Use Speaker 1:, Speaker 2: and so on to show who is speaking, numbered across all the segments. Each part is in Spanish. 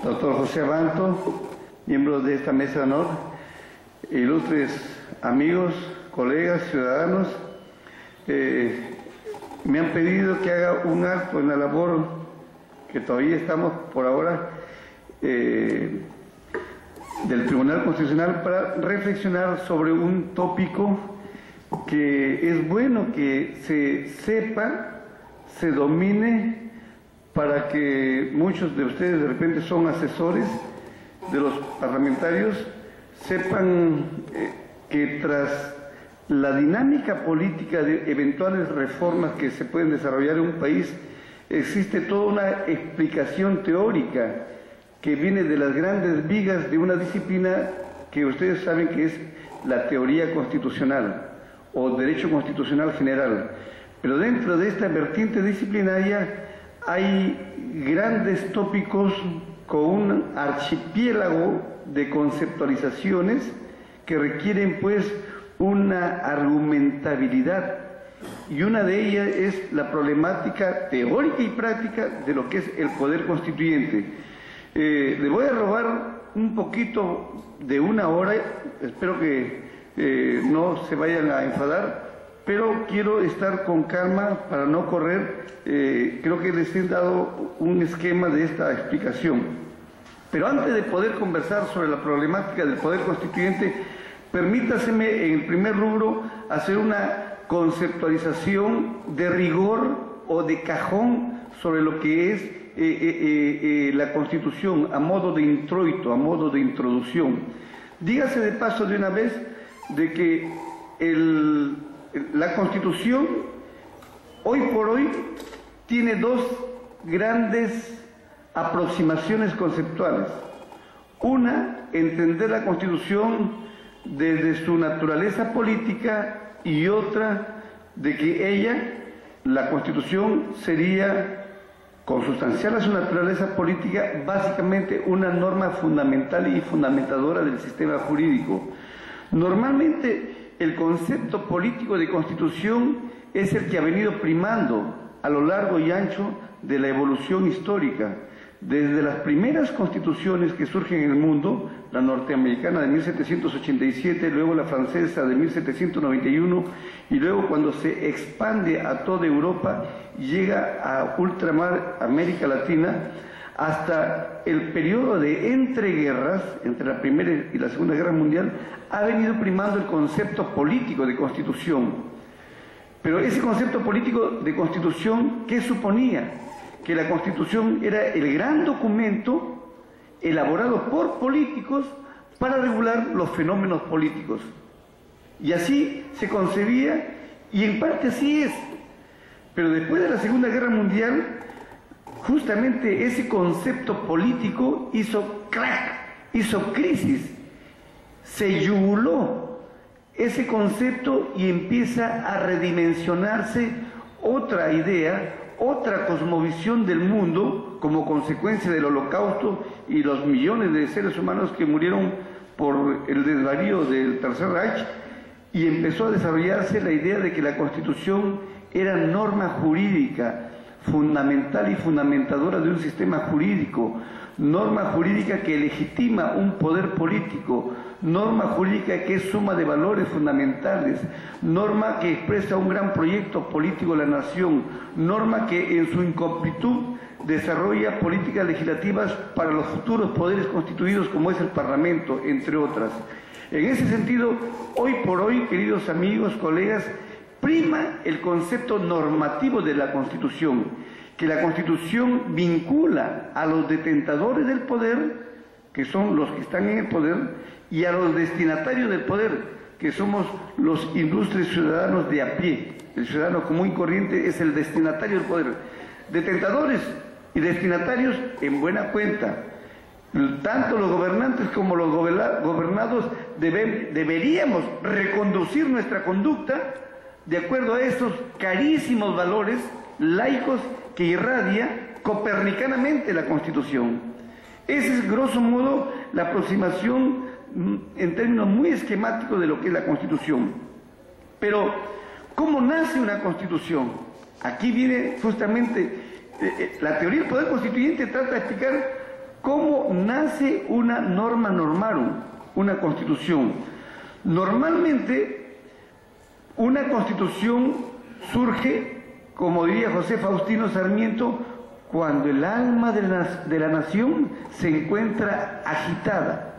Speaker 1: doctor José Abanto, miembros de esta mesa de honor, ilustres amigos, colegas, ciudadanos, me han pedido que haga un acto en la labor que todavía estamos por ahora del Tribunal Constitucional para reflexionar sobre un tópico que es bueno que se sepa, se domine, para que muchos de ustedes de repente son asesores de los parlamentarios, sepan que tras la dinámica política de eventuales reformas que se pueden desarrollar en un país, existe toda una explicación teórica que viene de las grandes vigas de una disciplina que ustedes saben que es la teoría constitucional o derecho constitucional general. Pero dentro de esta vertiente disciplinaria hay grandes tópicos con un archipiélago de conceptualizaciones que requieren pues una argumentabilidad, y una de ellas es la problemática teórica y práctica de lo que es el poder constituyente. Le voy a robar un poquito de una hora, espero que no se vayan a enfadar, pero quiero estar con calma para no correr. Creo que les he dado un esquema de esta explicación. Pero antes de poder conversar sobre la problemática del poder constituyente, permítaseme en el primer rubro hacer una conceptualización de rigor o de cajón sobre lo que es la Constitución a modo de introito, a modo de introducción. Dígase de paso de una vez de que la Constitución hoy por hoy tiene dos grandes aproximaciones conceptuales. Una, entender la Constitución desde su naturaleza política, y otra, de que ella, la Constitución, sería, consustancial a su naturaleza política, básicamente una norma fundamental y fundamentadora del sistema jurídico. Normalmente el concepto político de Constitución es el que ha venido primando a lo largo y ancho de la evolución histórica. Desde las primeras constituciones que surgen en el mundo, la norteamericana de 1787, luego la francesa de 1791, y luego cuando se expande a toda Europa, llega a ultramar América Latina, hasta el periodo de entreguerras, entre la Primera y la Segunda Guerra Mundial, ha venido primando el concepto político de Constitución. Pero ese concepto político de Constitución, ¿qué suponía? Que la Constitución era el gran documento elaborado por políticos para regular los fenómenos políticos. Y así se concebía, y en parte así es. Pero después de la Segunda Guerra Mundial, justamente ese concepto político hizo crack, hizo crisis, se yuguló ese concepto y empieza a redimensionarse otra idea, otra cosmovisión del mundo como consecuencia del Holocausto y los millones de seres humanos que murieron por el desvarío del Tercer Reich, y empezó a desarrollarse la idea de que la Constitución era norma jurídica fundamental y fundamentadora de un sistema jurídico, norma jurídica que legitima un poder político, norma jurídica que es suma de valores fundamentales, norma que expresa un gran proyecto político de la nación, norma que en su incompletud desarrolla políticas legislativas para los futuros poderes constituidos como es el Parlamento, entre otras. En ese sentido, hoy por hoy, queridos amigos, colegas, prima el concepto normativo de la Constitución, que la Constitución vincula a los detentadores del poder, que son los que están en el poder, y a los destinatarios del poder, que somos los ilustres ciudadanos de a pie. El ciudadano común y corriente es el destinatario del poder. Detentadores y destinatarios en buena cuenta. Tanto los gobernantes como los gobernados deberíamos reconducir nuestra conducta de acuerdo a esos carísimos valores laicos que irradia copernicanamente la Constitución. Esa es, grosso modo, la aproximación en términos muy esquemáticos de lo que es la Constitución. Pero, ¿cómo nace una Constitución? Aquí viene justamente la teoría del poder constituyente, trata de explicar ¿Cómo nace una norma normarum, una constitución? Normalmente, una constitución surge, como diría José Faustino Sarmiento, cuando el alma de la nación se encuentra agitada.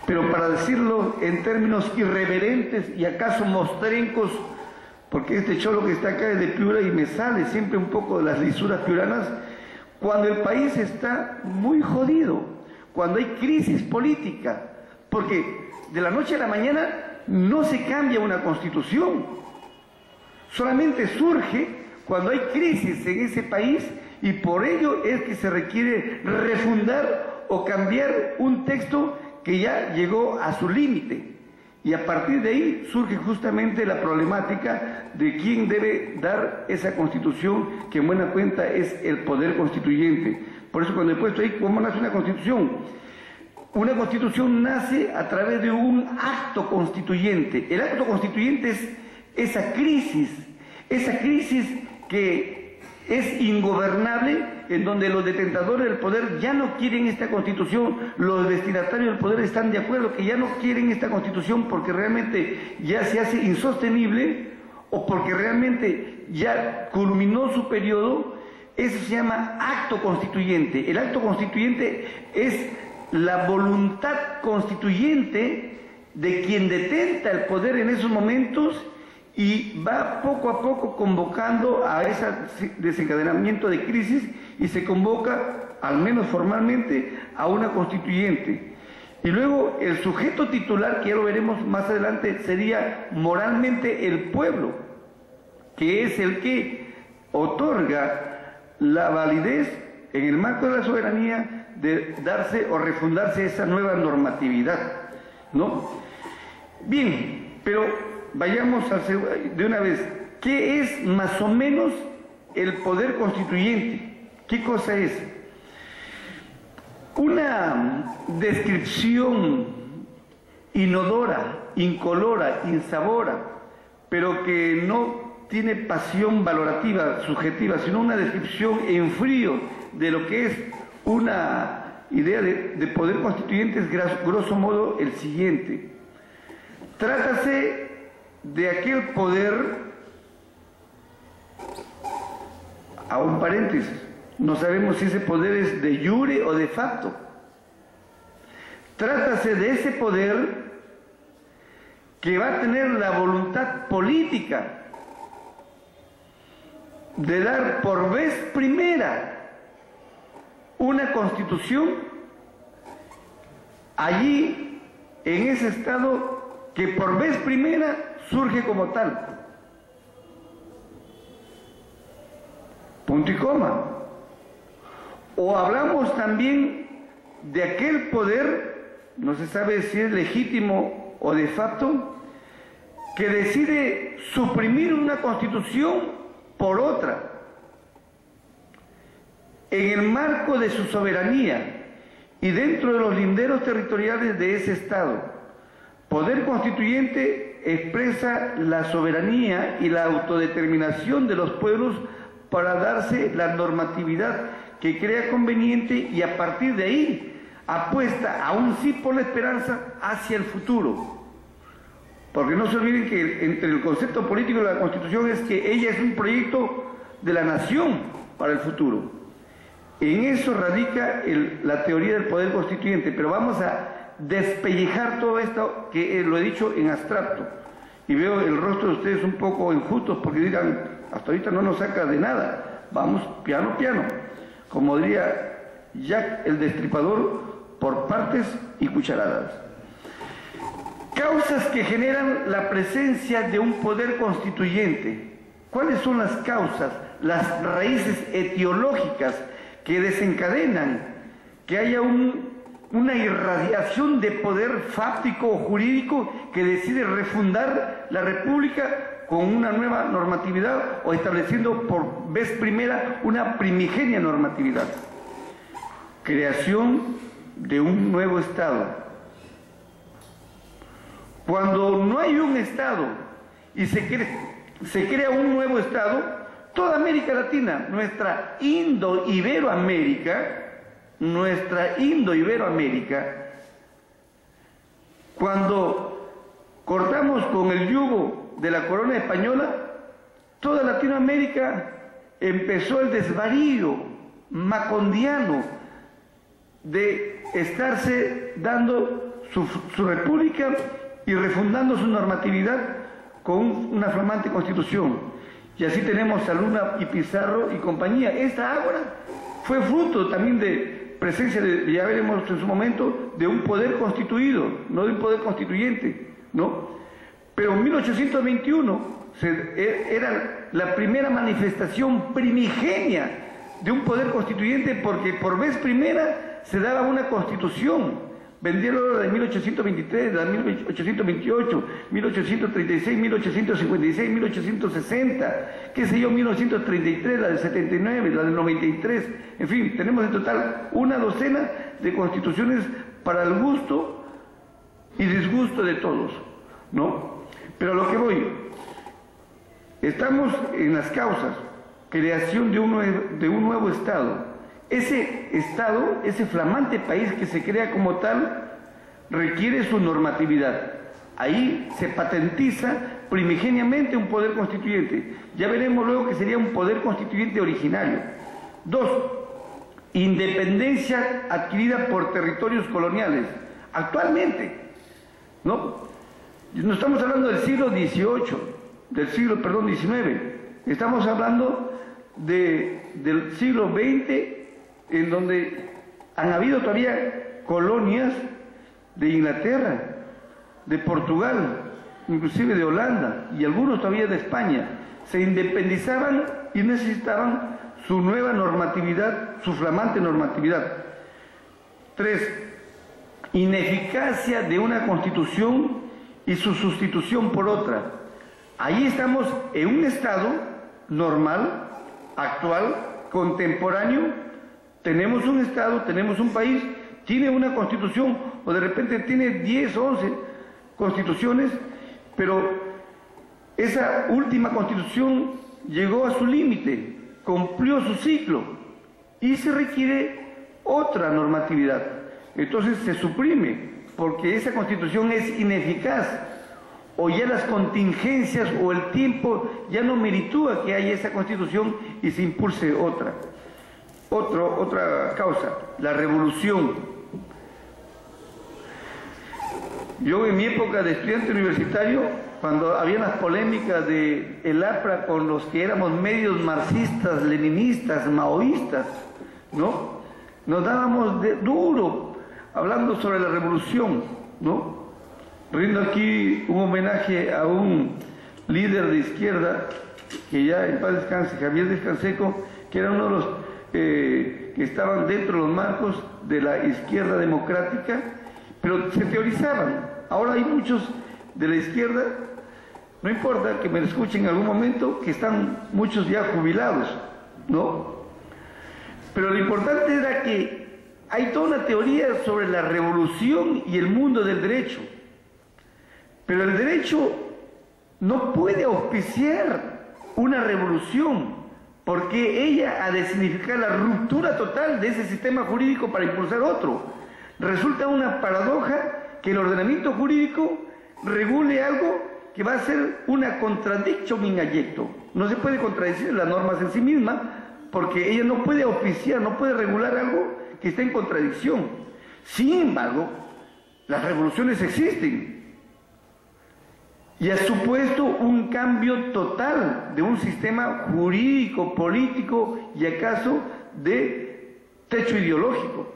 Speaker 1: Pero para decirlo en términos irreverentes y acaso mostrencos, porque este cholo que está acá es de Piura y me sale siempre un poco de las lisuras piuranas, cuando el país está muy jodido, cuando hay crisis política, porque de la noche a la mañana no se cambia una constitución, solamente surge cuando hay crisis en ese país y por ello es que se requiere refundar o cambiar un texto que ya llegó a su límite. Y a partir de ahí surge justamente la problemática de quién debe dar esa constitución, que en buena cuenta es el poder constituyente. Por eso cuando he puesto ahí, ¿cómo nace una constitución? Una constitución nace a través de un acto constituyente. El acto constituyente es esa crisis que es ingobernable, en donde los detentadores del poder ya no quieren esta constitución, los destinatarios del poder están de acuerdo que ya no quieren esta constitución porque realmente ya se hace insostenible o porque realmente ya culminó su periodo. Eso se llama acto constituyente. El acto constituyente es la voluntad constituyente de quien detenta el poder en esos momentos y va poco a poco convocando a ese desencadenamiento de crisis y se convoca, al menos formalmente, a una constituyente. Y luego el sujeto titular, que ya lo veremos más adelante, sería moralmente el pueblo, que es el que otorga la validez en el marco de la soberanía de darse o refundarse esa nueva normatividad, ¿no? Bien, pero vayamos de una vez. ¿Qué es más o menos el poder constituyente? ¿Qué cosa es? Una descripción inodora, incolora, insabora, pero que no tiene pasión valorativa, subjetiva, sino una descripción en frío de lo que es una idea de poder constituyente es grosso modo el siguiente. Trátase de aquel poder, a un paréntesis, no sabemos si ese poder es de jure o de facto. Trátase de ese poder que va a tener la voluntad política de dar por vez primera una constitución allí en ese estado que por vez primera surge como tal. Punto y coma. O hablamos también de aquel poder, no se sabe si es legítimo o de facto, que decide suprimir una constitución por otra, en el marco de su soberanía y dentro de los linderos territoriales de ese Estado. Poder constituyente expresa la soberanía y la autodeterminación de los pueblos para darse la normatividad que crea conveniente y a partir de ahí apuesta aún sí por la esperanza hacia el futuro. Porque no se olviden que entre el concepto político de la Constitución es que ella es un proyecto de la nación para el futuro. En eso radica la teoría del poder constituyente, pero vamos a despellejar todo esto que lo he dicho en abstracto. Y veo el rostro de ustedes un poco enjutos porque dirán, hasta ahorita no nos saca de nada, vamos piano piano. Como diría Jack el Destripador, por partes y cucharadas. Causas que generan la presencia de un poder constituyente. ¿Cuáles son las causas, las raíces etiológicas que desencadenan que haya una irradiación de poder fáctico o jurídico que decide refundar la República con una nueva normatividad o estableciendo por vez primera una primigenia normatividad? Creación de un nuevo Estado. Cuando no hay un Estado y se crea un nuevo Estado, toda América Latina, nuestra Indo-Iberoamérica, cuando cortamos con el yugo de la corona española, toda Latinoamérica empezó el desvarío macondiano de estarse dando su república y refundando su normatividad con una flamante constitución. Y así tenemos a Luna y Pizarro y compañía. Esta ágora fue fruto también de presencia, ya veremos en su momento, de un poder constituido, no de un poder constituyente, ¿no? Pero en 1821 era la primera manifestación primigenia de un poder constituyente, porque por vez primera se daba una constitución. Vendía la de 1823, la de 1828, 1836, 1856, 1860, qué sé yo, 1933, la de 79, la de 93, en fin, tenemos en total una docena de constituciones para el gusto y disgusto de todos, ¿no? Pero a lo que voy, estamos en las causas, creación de un nuevo Estado. Ese Estado, ese flamante país que se crea como tal, requiere su normatividad. Ahí se patentiza primigeniamente un poder constituyente. Ya veremos luego que sería un poder constituyente originario. 2. Independencia adquirida por territorios coloniales. Actualmente, ¿no? No estamos hablando del siglo XVIII, XIX. Estamos hablando del siglo XX, en donde han habido todavía colonias de Inglaterra, de Portugal, inclusive de Holanda, y algunos todavía de España. Se independizaban y necesitaban su nueva normatividad, su flamante normatividad. 3. Ineficacia de una constitución y su sustitución por otra. Ahí estamos en un estado normal, actual, contemporáneo. Tenemos un Estado, tenemos un país, tiene una constitución, o de repente tiene 10, 11 constituciones, pero esa última constitución llegó a su límite, cumplió su ciclo, y se requiere otra normatividad. Entonces se suprime, porque esa constitución es ineficaz, o ya las contingencias o el tiempo ya no meritúa que haya esa constitución y se impulse otra. Otra causa, la revolución. Yo en mi época de estudiante universitario, cuando había las polémicas de el APRA con los que éramos medios marxistas, leninistas, maoístas, ¿no? Nos dábamos duro hablando sobre la revolución, ¿no? Rindo aquí un homenaje a un líder de izquierda, que ya en paz descanse, Javier Descanseco, que era uno de los que estaban dentro de los marcos de la izquierda democrática, pero se teorizaban. Ahora hay muchos de la izquierda, no importa que me escuchen en algún momento, que están muchos ya jubilados, ¿no? Pero lo importante era que hay toda una teoría sobre la revolución y el mundo del derecho, pero el derecho no puede auspiciar una revolución, porque ella ha de significar la ruptura total de ese sistema jurídico para impulsar otro. Resulta una paradoja que el ordenamiento jurídico regule algo que va a ser una contradicción in adjecto. No se puede contradecir las normas en sí mismas, porque ella no puede auspiciar, no puede regular algo que está en contradicción. Sin embargo, las revoluciones existen. Y ha supuesto un cambio total de un sistema jurídico, político y acaso de techo ideológico.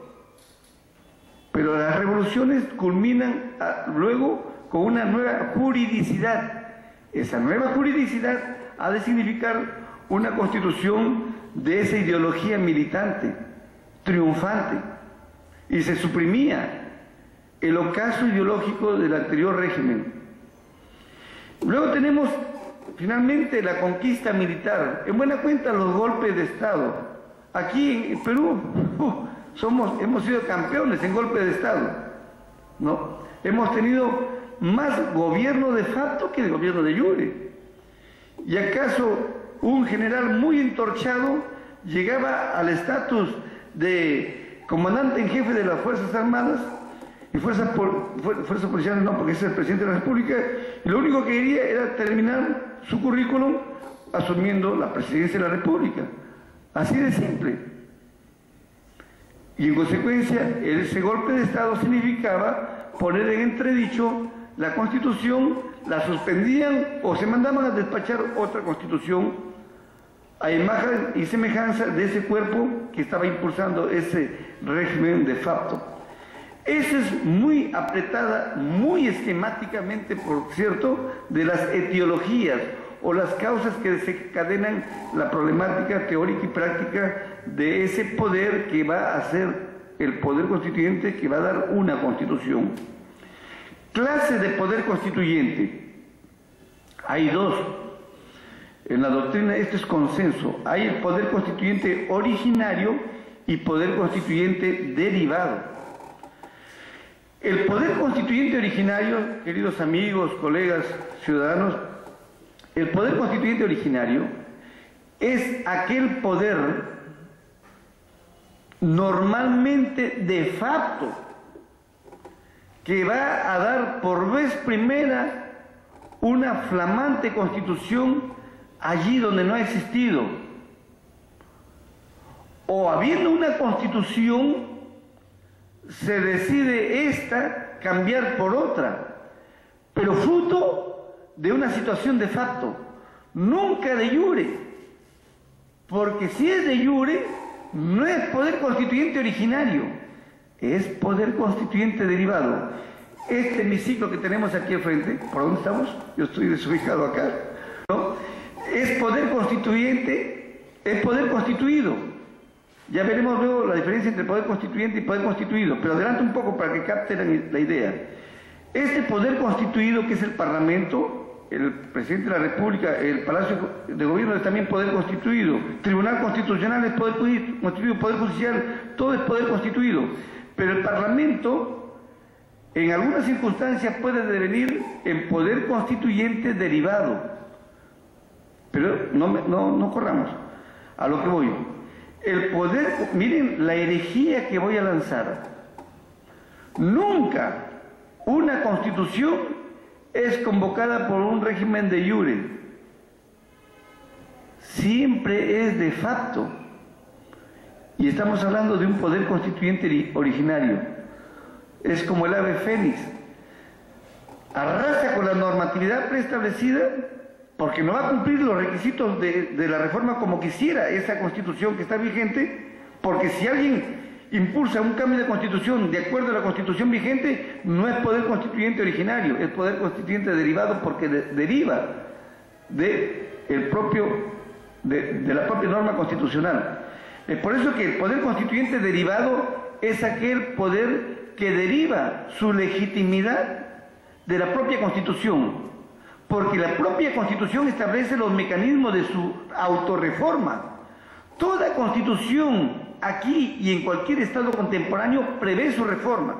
Speaker 1: Pero las revoluciones culminan luego con una nueva juridicidad. Esa nueva juridicidad ha de significar una constitución de esa ideología militante, triunfante, y se suprimía el ocaso ideológico del anterior régimen. Luego tenemos finalmente la conquista militar. En buena cuenta los golpes de Estado. Aquí en Perú hemos sido campeones en golpes de Estado, ¿no? Hemos tenido más gobierno de facto que el gobierno de jure. ¿Y acaso un general muy entorchado llegaba al estatus de comandante en jefe de las Fuerzas Armadas y fuerzas policiales no, porque ese es el presidente de la República, y lo único que quería era terminar su currículum asumiendo la presidencia de la República. Así de simple. Y en consecuencia, ese golpe de Estado significaba poner en entredicho la Constitución, la suspendían o se mandaban a despachar otra Constitución a imagen y semejanza de ese cuerpo que estaba impulsando ese régimen de facto. Esa es muy apretada, muy esquemáticamente, por cierto, de las etiologías o las causas que desencadenan la problemática teórica y práctica de ese poder que va a ser el poder constituyente, que va a dar una constitución. Clase de poder constituyente. Hay dos. En la doctrina esto es consenso. Hay el poder constituyente originario y poder constituyente derivado. El poder constituyente originario, queridos amigos, colegas, ciudadanos, el poder constituyente originario es aquel poder normalmente de facto que va a dar por vez primera una flamante constitución allí donde no ha existido. O habiendo una constitución, se decide esta cambiar por otra, pero fruto de una situación de facto, nunca de jure, porque si es de jure, no es poder constituyente originario, es poder constituyente derivado. Este hemiciclo que tenemos aquí al frente, ¿por dónde estamos? Yo estoy desubicado acá, ¿no? Es poder constituyente, es poder constituido. Ya veremos luego la diferencia entre poder constituyente y poder constituido, pero adelante un poco para que capten la idea. Este poder constituido, que es el Parlamento, el Presidente de la República, el Palacio de Gobierno es también poder constituido, Tribunal Constitucional es poder constituido, Poder Judicial, todo es poder constituido, pero el Parlamento en algunas circunstancias puede devenir en poder constituyente derivado. Pero no corramos, a lo que voy. El poder, miren la herejía que voy a lanzar. Nunca una constitución es convocada por un régimen de jure. Siempre es de facto. Y estamos hablando de un poder constituyente originario. Es como el ave fénix. Arrasa con la normatividad preestablecida porque no va a cumplir los requisitos de la reforma como quisiera esa constitución que está vigente, porque si alguien impulsa un cambio de constitución de acuerdo a la constitución vigente, no es poder constituyente originario, es poder constituyente derivado porque deriva de la propia norma constitucional. Es por eso que el poder constituyente derivado es aquel poder que deriva su legitimidad de la propia Constitución, porque la propia Constitución establece los mecanismos de su autorreforma. Toda Constitución, aquí y en cualquier Estado contemporáneo, prevé su reforma.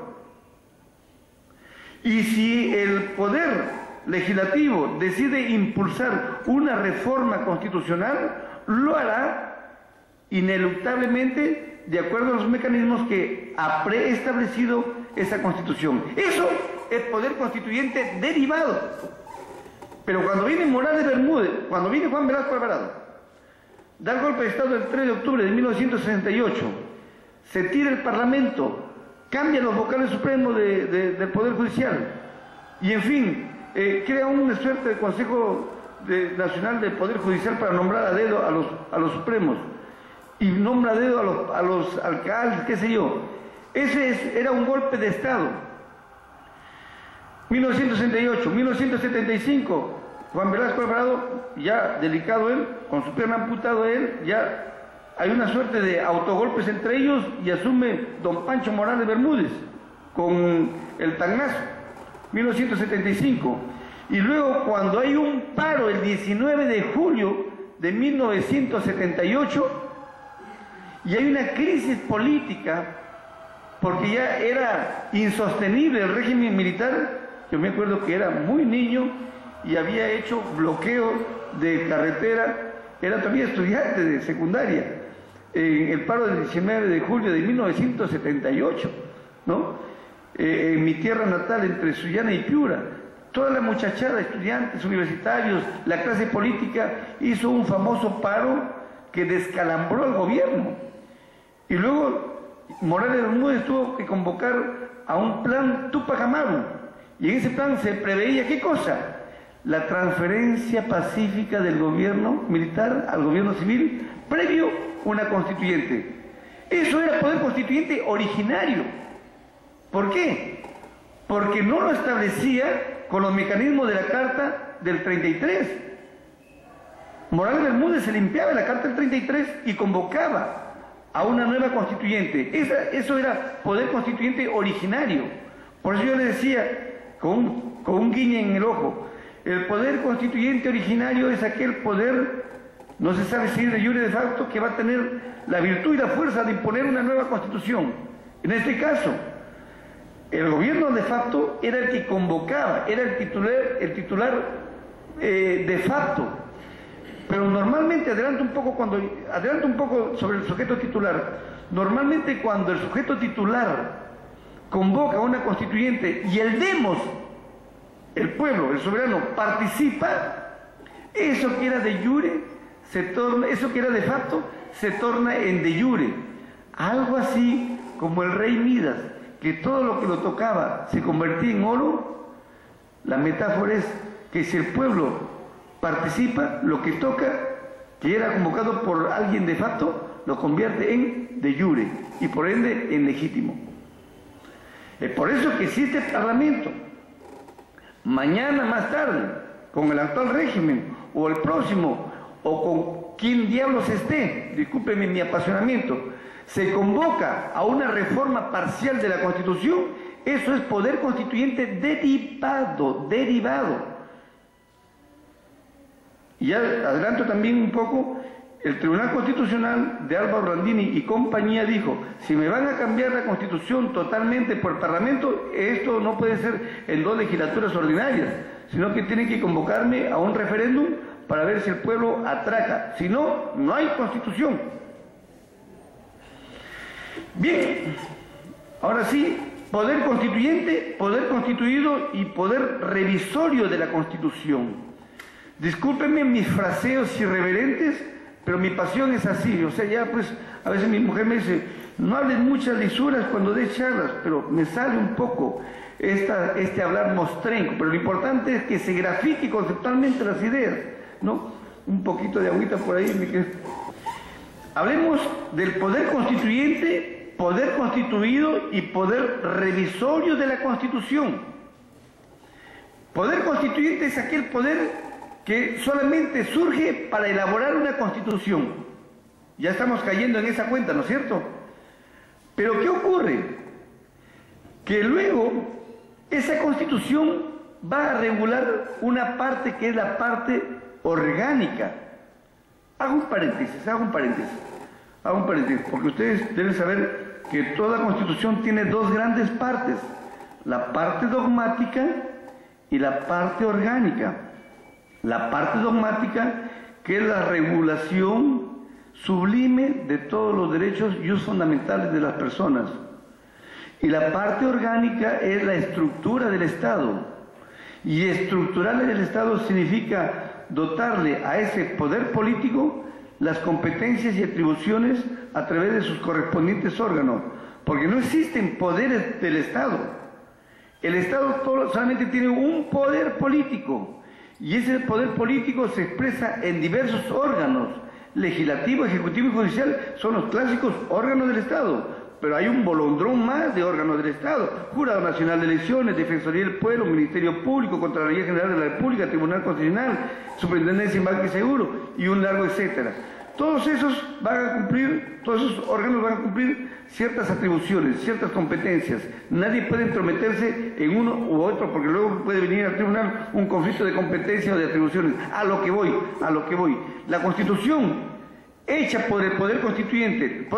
Speaker 1: Y si el Poder Legislativo decide impulsar una reforma constitucional, lo hará ineluctablemente de acuerdo a los mecanismos que ha preestablecido esa Constitución. Eso es poder constituyente derivado. Pero cuando viene Morales Bermúdez, cuando viene Juan Velasco Alvarado, da el golpe de Estado el 3 de octubre de 1968, se tira el Parlamento, cambia los vocales supremos del Poder Judicial, y en fin, crea una suerte de Consejo Nacional del Poder Judicial para nombrar a dedo a los supremos, y nombra a dedo a los alcaldes, qué sé yo. Era un golpe de Estado. 1968, 1975, Juan Velasco Alvarado, ya delicado él, con su pierna amputado él, ya hay una suerte de autogolpes entre ellos y asume don Pancho Morales Bermúdez con el tangnazo, 1975. Y luego cuando hay un paro el 19 de julio de 1978 y hay una crisis política porque ya era insostenible el régimen militar. Yo me acuerdo que era muy niño y había hecho bloqueo de carretera era todavía estudiante de secundaria, en el paro del 19 de julio de 1978, ¿no? En mi tierra natal, entre Sullana y Piura. Toda la muchachada, estudiantes, universitarios, la clase política, hizo un famoso paro que descalambró al gobierno. Y luego Morales Bermúdez tuvo que convocar a un plan Tupac Amaru. Y en ese plan se preveía, ¿qué cosa? La transferencia pacífica del gobierno militar al gobierno civil, previo una constituyente. Eso era poder constituyente originario. ¿Por qué? Porque no lo establecía con los mecanismos de la Carta del 33. Morales Bermúdez se limpiaba la Carta del 33 y convocaba a una nueva constituyente. Eso era poder constituyente originario. Por eso yo le decía, con un guiño en el ojo, el poder constituyente originario es aquel poder, no se sabe si es de jure de facto, que va a tener la virtud y la fuerza de imponer una nueva constitución. En este caso, el gobierno de facto era el que convocaba, era el titular de facto. Pero normalmente, adelanto un poco sobre el sujeto titular, normalmente cuando el sujeto titular convoca a una constituyente y el demos, el pueblo, el soberano, participa, eso que era de jure, eso que era de facto, se torna en de jure. Algo así como el rey Midas, que todo lo que lo tocaba se convertía en oro. La metáfora es que si el pueblo participa, lo que toca, que era convocado por alguien de facto, lo convierte en de jure y por ende en legítimo. Es por eso que si este Parlamento, mañana más tarde, con el actual régimen, o el próximo, o con quien diablos esté, discúlpenme mi apasionamiento, se convoca a una reforma parcial de la Constitución, eso es poder constituyente derivado. Y ya adelanto también un poco, el Tribunal Constitucional de Álvaro Randini y compañía dijo, si me van a cambiar la Constitución totalmente por Parlamento, esto no puede ser en 2 legislaturas ordinarias, sino que tienen que convocarme a un referéndum para ver si el pueblo atraca. Si no, no hay Constitución. Bien, ahora sí, poder constituyente, poder constituido y poder revisorio de la Constitución. Discúlpenme mis fraseos irreverentes, pero mi pasión es así. O sea, ya pues, a veces mi mujer me dice, no hables muchas lisuras cuando des charlas, pero me sale un poco este hablar mostrenco. Pero lo importante es que se grafique conceptualmente las ideas, ¿no? Un poquito de agüita por ahí. Hablemos del poder constituyente, poder constituido y poder revisorio de la Constitución. Poder constituyente es aquel poder que solamente surge para elaborar una Constitución. Ya estamos cayendo en esa cuenta, ¿no es cierto? Pero ¿qué ocurre? Que luego esa Constitución va a regular una parte que es la parte orgánica. Hago un paréntesis, porque ustedes deben saber que toda Constitución tiene 2 grandes partes, la parte dogmática y la parte orgánica. La parte dogmática, que es la regulación sublime de todos los derechos y usos fundamentales de las personas. Y la parte orgánica es la estructura del Estado. Y estructurar el Estado significa dotarle a ese poder político las competencias y atribuciones a través de sus correspondientes órganos. Porque no existen poderes del Estado. El Estado solamente tiene un poder político. Y ese poder político se expresa en diversos órganos, legislativo, ejecutivo y judicial, son los clásicos órganos del Estado, pero hay un bolondrón más de órganos del Estado: Jurado Nacional de Elecciones, Defensoría del Pueblo, Ministerio Público, Contraloría General de la República, Tribunal Constitucional, Superintendencia de Embarque y Seguro, y un largo etcétera. Todos esos órganos van a cumplir ciertas atribuciones, ciertas competencias. Nadie puede entrometerse en uno u otro, porque luego puede venir al tribunal un conflicto de competencia o de atribuciones. A lo que voy. La Constitución, hecha por el Poder Constituyente,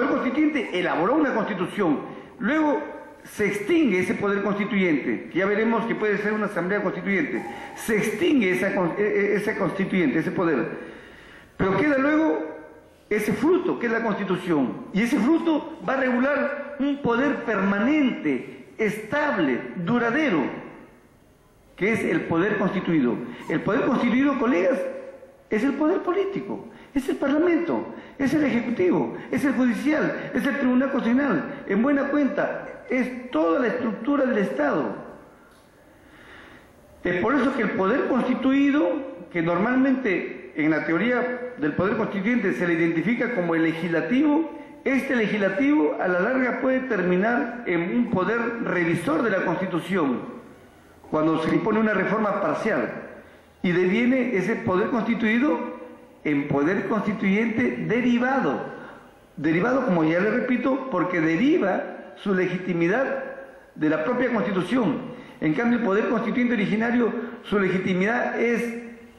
Speaker 1: elaboró una Constitución, luego se extingue ese Poder Constituyente, que ya veremos que puede ser una Asamblea Constituyente, se extingue esa Constituyente, ese poder. Pero queda luego ese fruto, que es la Constitución. Y ese fruto va a regular un poder permanente, estable, duradero, que es el poder constituido. El poder constituido, colegas, es el poder político, es el Parlamento, es el Ejecutivo, es el Judicial, es el Tribunal Constitucional. En buena cuenta, es toda la estructura del Estado. Es por eso que el poder constituido, que normalmente en la teoría del poder constituyente se le identifica como el legislativo, este legislativo a la larga puede terminar en un poder revisor de la Constitución, cuando se impone una reforma parcial, y deviene ese poder constituido en poder constituyente derivado. Derivado, como ya le repito, porque deriva su legitimidad de la propia Constitución. En cambio, el poder constituyente originario, su legitimidad es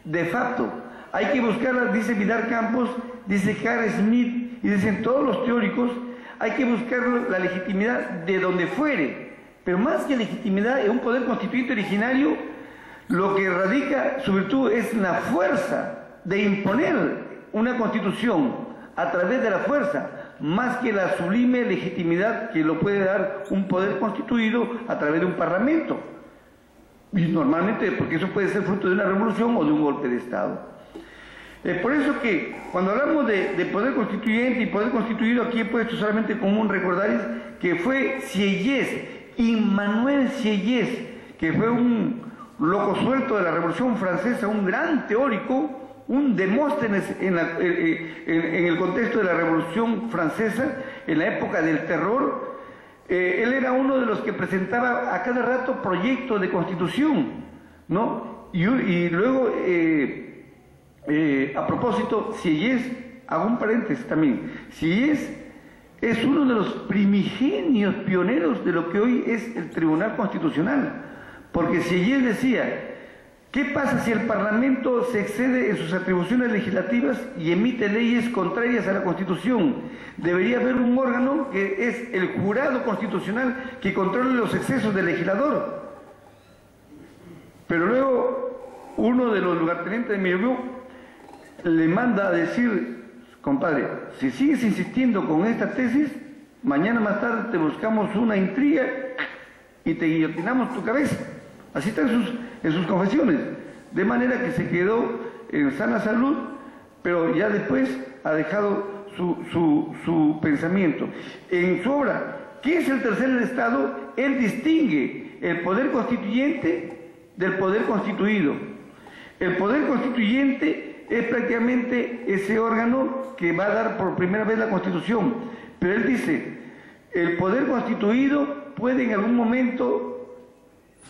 Speaker 1: de facto. Hay que buscarla, dice Vidal Campos, dice Carl Smith, y dicen todos los teóricos, hay que buscar la legitimidad de donde fuere. Pero más que legitimidad en un poder constituyente originario, lo que radica su virtud es la fuerza de imponer una constitución a través de la fuerza, más que la sublime legitimidad que lo puede dar un poder constituido a través de un parlamento. Y normalmente, porque eso puede ser fruto de una revolución o de un golpe de Estado. Por eso que cuando hablamos de poder constituyente y poder constituido, aquí he puesto solamente como un recordaris que fue Sieyès, Immanuel Sieyès, que fue un loco suelto de la Revolución Francesa, un gran teórico, un Demóstenes en el contexto de la Revolución Francesa, en la época del terror. Él era uno de los que presentaba a cada rato proyectos de constitución, ¿no? Y luego, a propósito, Sieyès, hago un paréntesis también, Sieyès es uno de los primigenios pioneros de lo que hoy es el Tribunal Constitucional, porque Sieyès decía, ¿qué pasa si el Parlamento se excede en sus atribuciones legislativas y emite leyes contrarias a la Constitución? Debería haber un órgano que es el jurado constitucional que controle los excesos del legislador. Pero luego uno de los lugartenientes de Miró le manda a decir, compadre, si sigues insistiendo con esta tesis, mañana más tarde te buscamos una intriga y te guillotinamos tu cabeza. Así está en sus confesiones. De manera que se quedó en sana salud, pero ya después ha dejado su pensamiento. En su obra, ¿qué es el tercer estado? Él distingue el poder constituyente del poder constituido. El poder constituyente es prácticamente ese órgano que va a dar por primera vez la Constitución. Pero él dice, el poder constituido puede en algún momento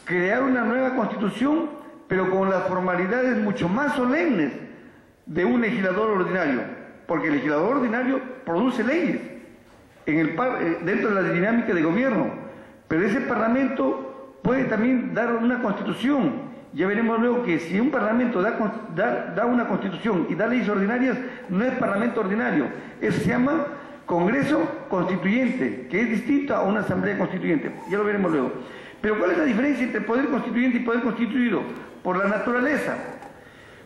Speaker 1: crear una nueva Constitución, pero con las formalidades mucho más solemnes de un legislador ordinario, porque el legislador ordinario produce leyes dentro de la dinámica de gobierno, pero ese Parlamento puede también dar una Constitución. Ya veremos luego que si un Parlamento da una Constitución y da leyes ordinarias, no es Parlamento ordinario, eso se llama Congreso Constituyente, que es distinto a una Asamblea Constituyente. Ya lo veremos luego. Pero ¿cuál es la diferencia entre poder constituyente y poder constituido? Por la naturaleza.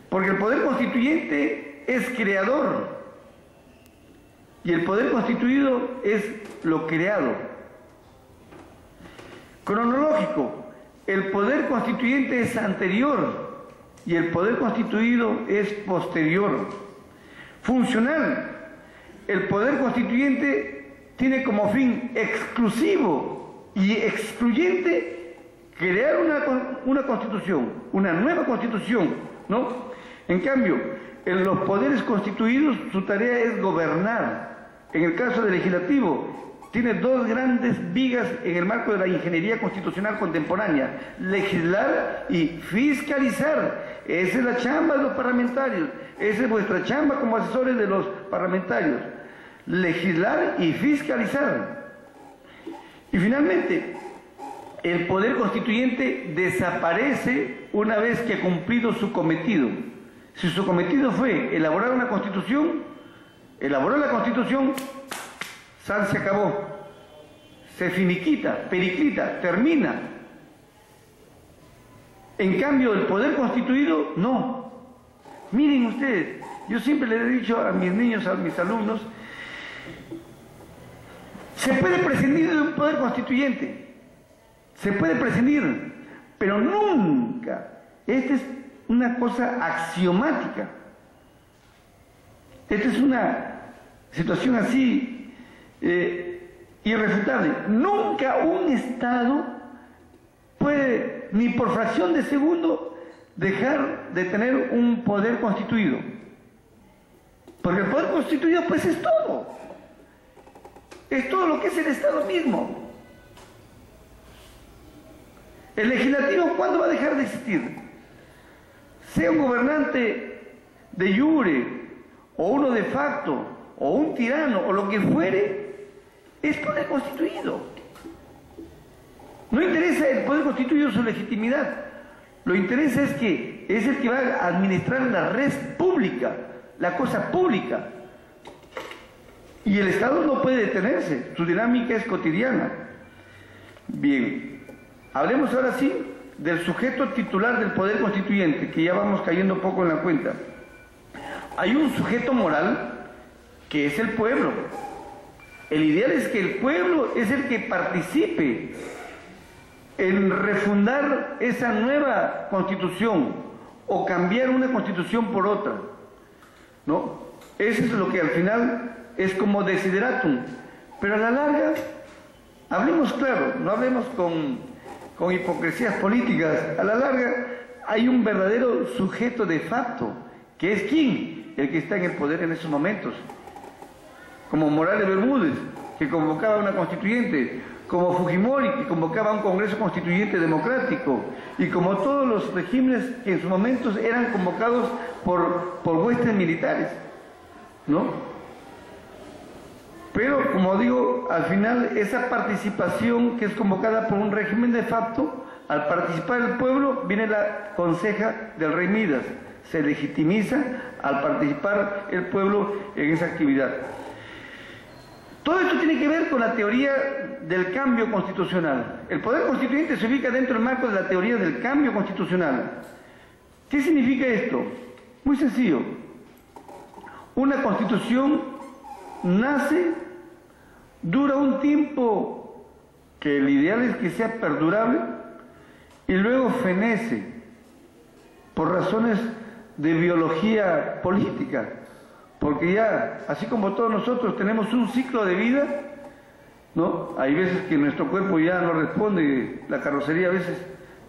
Speaker 1: Porque el poder constituyente es creador y el poder constituido es lo creado. Cronológico. El poder constituyente es anterior y el poder constituido es posterior. Funcional. El poder constituyente tiene como fin exclusivo y excluyente crear una constitución, una nueva constitución, ¿no? En cambio, en los poderes constituidos su tarea es gobernar. En el caso del legislativo, tiene dos grandes vigas en el marco de la ingeniería constitucional contemporánea: legislar y fiscalizar. Esa es la chamba de los parlamentarios, esa es vuestra chamba como asesores de los parlamentarios: legislar y fiscalizar. Y finalmente, el poder constituyente desaparece una vez que ha cumplido su cometido. Si su cometido fue elaborar una constitución, elaboró la constitución, se acabó, se finiquita, periclita, termina. En cambio, el poder constituido, no. Miren ustedes, Yo siempre le he dicho a mis niños, a mis alumnos, se puede prescindir de un poder constituyente, se puede prescindir, pero nunca. Esta es una cosa axiomática. Esta es una situación así irrefutable. Nunca un Estado puede, ni por fracción de segundo, dejar de tener un poder constituido. Porque el poder constituido pues es todo. Es todo lo que es el Estado mismo. El legislativo, ¿cuándo va a dejar de existir? Sea un gobernante de jure, o uno de facto, o un tirano, o lo que fuere, es poder constituido. No interesa el poder constituido su legitimidad. Lo interesa es que es el que va a administrar la red pública, la cosa pública. Y el Estado no puede detenerse, su dinámica es cotidiana. Bien, hablemos ahora sí del sujeto titular del poder constituyente, que ya vamos cayendo poco en la cuenta. Hay un sujeto moral que es el pueblo. El ideal es que el pueblo es el que participe en refundar esa nueva constitución o cambiar una constitución por otra, ¿no? Eso es lo que al final es como desideratum, pero a la larga, hablemos claro, no hablemos con hipocresías políticas, a la larga hay un verdadero sujeto de facto, que es ¿quién? El que está en el poder en esos momentos, como Morales Bermúdez, que convocaba una constituyente, como Fujimori, que convocaba un Congreso Constituyente democrático, y como todos los regímenes que en sus momentos eran convocados por huestes militares, ¿no? Pero, como digo, al final esa participación que es convocada por un régimen de facto, al participar el pueblo, viene la conseja del rey Midas, se legitimiza al participar el pueblo en esa actividad. Todo esto tiene que ver con la teoría del cambio constitucional. El poder constituyente se ubica dentro del marco de la teoría del cambio constitucional. ¿Qué significa esto? Muy sencillo. Una constitución nace, dura un tiempo que el ideal es que sea perdurable y luego fenece por razones de biología política. Porque ya, así como todos nosotros tenemos un ciclo de vida, ¿no? Hay veces que nuestro cuerpo ya no responde, la carrocería a veces,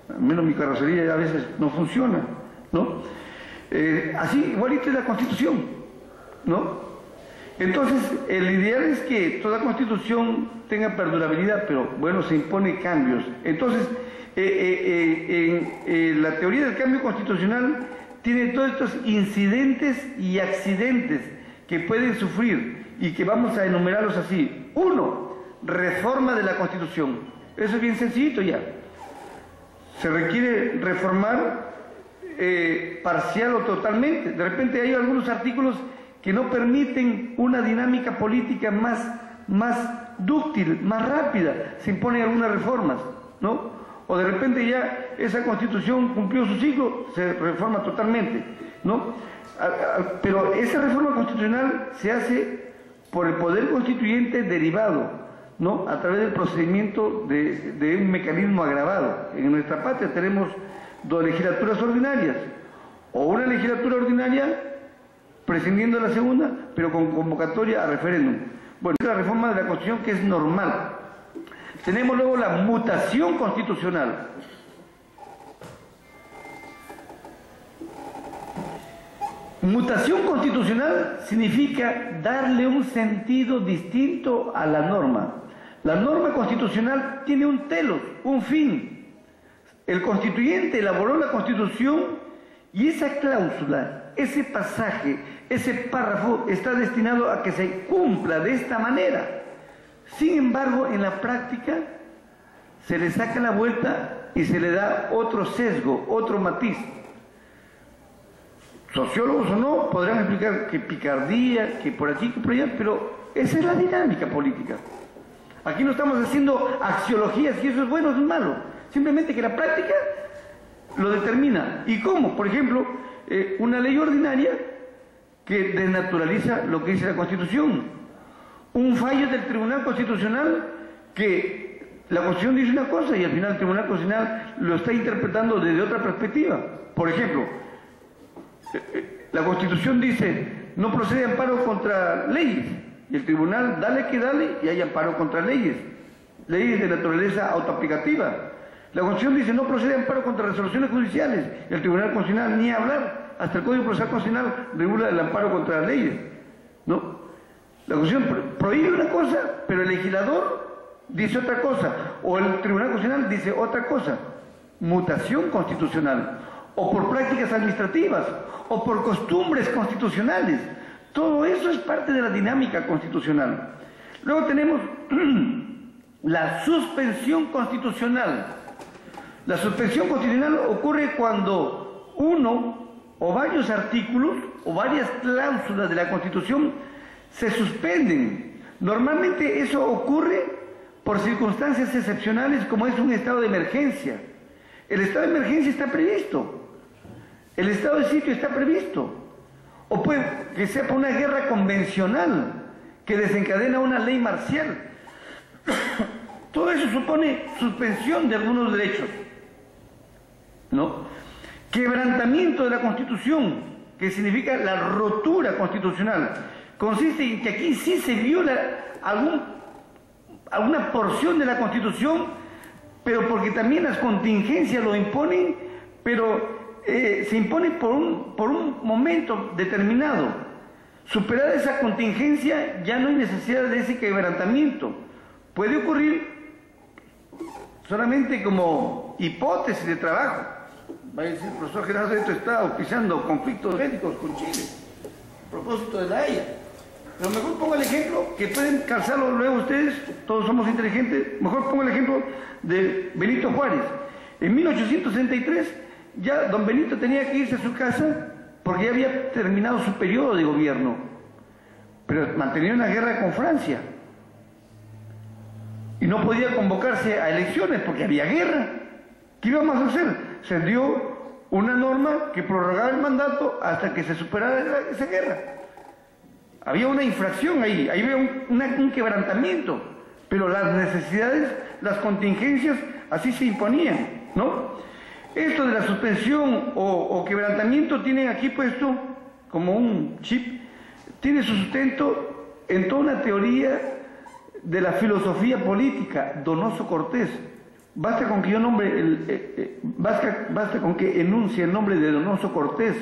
Speaker 1: al menos mi carrocería ya a veces no funciona, ¿no? Así, igualito es la Constitución, ¿no? Entonces, el ideal es que toda Constitución tenga perdurabilidad, pero bueno, se impone cambios. Entonces, la teoría del cambio constitucional tiene todos estos incidentes y accidentes que pueden sufrir y que vamos a enumerarlos así. Uno, reforma de la Constitución. Eso es bien sencillito ya. Se requiere reformar parcial o totalmente. De repente hay algunos artículos que no permiten una dinámica política más dúctil, más rápida. Se imponen algunas reformas, ¿no? O de repente ya esa Constitución cumplió su ciclo, se reforma totalmente, ¿no? Pero esa reforma constitucional se hace por el poder constituyente derivado, ¿no? A través del procedimiento de un mecanismo agravado. En nuestra patria tenemos dos legislaturas ordinarias, o una legislatura ordinaria prescindiendo de la segunda, pero con convocatoria a referéndum. Bueno, es la reforma de la Constitución que es normal. Tenemos luego la mutación constitucional. Mutación constitucional significa darle un sentido distinto a la norma. La norma constitucional tiene un telos, un fin. El constituyente elaboró la Constitución y esa cláusula, ese pasaje, ese párrafo está destinado a que se cumpla de esta manera. Sin embargo, en la práctica se le saca la vuelta y se le da otro sesgo, otro matiz. Sociólogos o no podrán explicar que picardía, que por aquí, que por allá, pero esa es la dinámica política. Aquí no estamos haciendo axiologías, si eso es bueno o es malo. Simplemente que la práctica lo determina. ¿Y cómo? Por ejemplo, una ley ordinaria que desnaturaliza lo que dice la Constitución. Un fallo del Tribunal Constitucional que la Constitución dice una cosa y al final el Tribunal Constitucional lo está interpretando desde otra perspectiva. Por ejemplo, la Constitución dice no procede amparo contra leyes y el Tribunal dale que dale y hay amparo contra leyes de naturaleza autoaplicativa. La Constitución dice no procede amparo contra resoluciones judiciales y el Tribunal Constitucional ni hablar, hasta el Código Procesal Constitucional regula el amparo contra las leyes, ¿no? La Constitución prohíbe una cosa, pero el legislador dice otra cosa, o el Tribunal Constitucional dice otra cosa. Mutación constitucional, o por prácticas administrativas, o por costumbres constitucionales. Todo eso es parte de la dinámica constitucional. Luego tenemos la suspensión constitucional. La suspensión constitucional ocurre cuando uno o varios artículos o varias cláusulas de la Constitución se suspenden. Normalmente eso ocurre por circunstancias excepcionales como es un estado de emergencia. El estado de emergencia está previsto. El estado de sitio está previsto. O puede que sea por una guerra convencional que desencadena una ley marcial. Todo eso supone suspensión de algunos derechos, ¿no? Quebrantamiento de la Constitución, que significa la rotura constitucional. Consiste en que aquí sí se viola alguna porción de la Constitución, pero porque también las contingencias lo imponen, pero se impone por un momento determinado. Superada esa contingencia ya no hay necesidad de ese quebrantamiento. Puede ocurrir solamente como hipótesis de trabajo. Va a decir el profesor Gerardo, esto está auspiciando conflictos bélicos con Chile, a propósito de la Haya. Pero mejor pongo el ejemplo, que pueden calzarlo luego ustedes, todos somos inteligentes, mejor pongo el ejemplo de Benito Juárez. En 1863 ya don Benito tenía que irse a su casa porque ya había terminado su periodo de gobierno, pero mantenía una guerra con Francia. Y no podía convocarse a elecciones porque había guerra. ¿Qué íbamos a hacer? Se dio una norma que prorrogaba el mandato hasta que se superara esa guerra. Había una infracción ahí había un quebrantamiento, pero las necesidades, las contingencias, así se imponían, ¿no? Esto de la suspensión o quebrantamiento tienen aquí puesto como un chip, tiene su sustento en toda una teoría de la filosofía política, Donoso Cortés. Basta con que yo basta con que enuncie el nombre de Donoso Cortés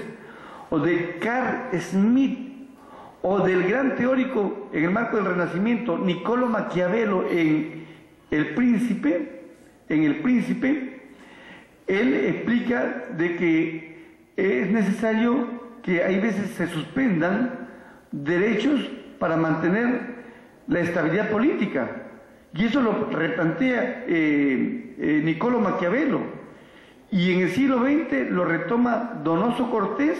Speaker 1: o de Carl Schmitt o del gran teórico en el marco del Renacimiento, Niccolò Maquiavelo en El Príncipe, él explica de que es necesario que hay veces se suspendan derechos para mantener la estabilidad política. Y eso lo replantea Niccolò Maquiavelo. Y en el siglo XX lo retoma Donoso Cortés,